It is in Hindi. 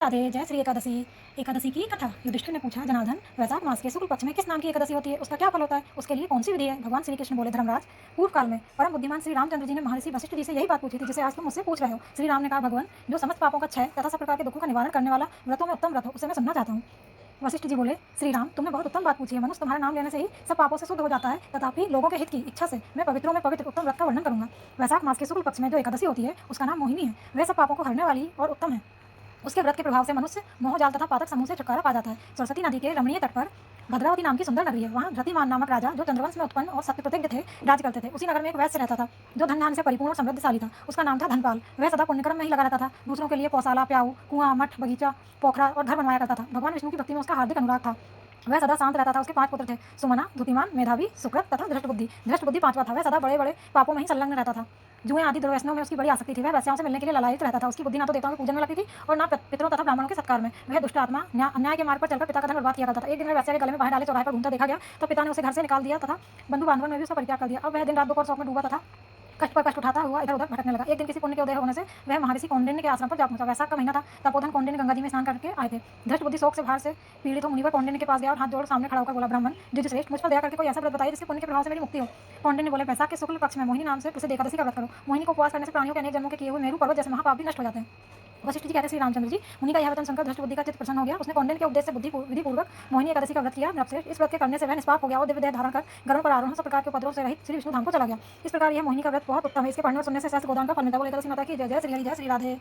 राधे। जय श्री एकादशी। एकादशी की कथा। युधिष्ठिर ने पूछा, जनार्दन, वैशाख मास के शुक्ल पक्ष में किस नाम की एकादशी होती है? उसका क्या फल होता है? उसके लिए कौन सी विधि है? भगवान श्री कृष्ण बोले, धर्मराज, पूर्व काल में परम बुद्धिमान श्री रामचंद्र जी ने महर्षि वशिष्ठ जी से यही बात पूछी थी जिसे आज तुम मुझसे पूछ रहे हो। श्री राम ने कहा, भगवान, जो समस्त पापों का क्षय तथा सब प्रकार के दुखों का निवारण करने वाला व्रतों में उत्तम व्रत हो, उसे मैं सुनना चाहता हूँ। वशिष्ठ जी बोले, श्री राम, तुमने बहुत उत्तम बात पूछी है। मनुष्य तुम्हारे नाम लेने से ही सब पापों से शुद्ध हो जाता है, तथापि लोगों के हित की इच्छा से मैं पवित्रों में पवित्र उत्तम व्रत का वर्णन करूंगा। वैशाख मास के शुक्ल पक्ष में जो एकादशी होती है, उसका नाम मोहिनी है। वह सब पापों को हरने वाली और उत्तम है। उसके व्रत के प्रभाव से मनुष्य मोह जाल तथा पातक समूह से छुटकारा पा जाता है। सरस्वती नदी के रमणीय तट पर भद्रावती नाम की सुंदर नगरी है। वहाँ धृतिमान नामक राजा, जो चंद्रवंश में उत्पन्न और सत्य प्रतिज्ञ थे, राज्य करते थे। उसी नगर में एक वैश्य रहता था, जो धन धान से परिपूर्ण और समृद्धशाली था। उसका नाम था धनपाल। वह सदा पुण्यकर्म में ही लगा रहता था। दूसरों के लिए पौशाला, प्याऊ, कुआं, मठ, बगीचा, पोखरा और घर बनवाया करता था। भगवान विष्णु की भक्ति में उसका हार्दिक अनुराग था। वह सदा शांत रहता था। उसके 5 पुत्र थे, सुमना, धुतिमान, मेधावी, सुकृत तथा धृष्टबुद्धि। धृष्टबुद्धि 5वां था। वह सदा बड़े बड़े पापों में ही संलग्न रहता था। जुए आदि दुर्व्यसनों में उसकी बड़ी आसक्ति थी। वह वैश्याओं से मिलने के लिए ललायित रहता था। उसकी बुद्धि ना तो देवताओं के पूजन में लगती थी और ना पितरों तथा ब्राह्मणों के सत्कार में। वह दुष्ट आत्मा अन्याय के मार्ग पर चलकर पिता का धन बर्बाद किया करता था। एक दिन वह वैश्या के गले में बाहें डाले चौराहे पर घूमता देखा गया, तो पिता ने उसे घर से निकाल दिया तथा बंधु बांधवों में भी उसका परित्याग कर दिया। अब वह दिन रात दुख और शोक में डूबा तथा कष्ट पर कष्ट उठाता हुआ इधर उधर भटकने लगा। एक दिन किसी पुण्य के उदय होने से वह महर्षि कौंडिन्य के आश्रम पर जा पहुंचा। वैशाख का महीना था। तपोधन कौंडिन्य गंगा जी में स्नान करके आए थे। धृष्ट बुद्धि शोक से भार से पीड़ित हो मुनिवर कौंडिन्य के पास गया और हाथ जोड़ सामने खड़ा होकर बोला, ब्राह्मण द्विजश्रेष्ठ, मुझ पर दया करके कोई ऐसा व्रत बताइए जिसके पुण्य के प्रभाव से मेरी मुक्ति हो। कौंडिन्य बोले, वैशाख के शुक्ल पक्ष में मोहिनी नाम से प्रसिद्ध एकादशी का व्रत करो। मोहिनी को उपवास करने से प्राणियों के अनेक जन्मों के किए हुए मेरू पर्वत जैसे महापाप भी नष्ट हो जाते हैं। वशिष्ठ जी कहते, श्री रामचंद्र जी, मुनि का यह वचन सुनकर धृष्ट बुद्धि का चित्त प्रसन्न हो गया। उसने कौंडिन्य के उपदेश से विधि पूर्वक मोहिनी एकादशी का व्रत किया। नरश्रेष्ठ, इस व्रत के करने से वह निष्पाप हो गया और दिव्य देह धारण कर गरुड़ पर आरोहण सब प्रकार के उपद्रव से रहित श्री विष्णु धाम को चला गया। इस प्रकार यह मोहिनी का व्रत बहुत उत्तम है। इसके पढ़ने और सुनने से सहस्त्र गोदान का फल मिलता है। बोले एकादशी माता की जय। जय श्री हरि, जय श्री राधे।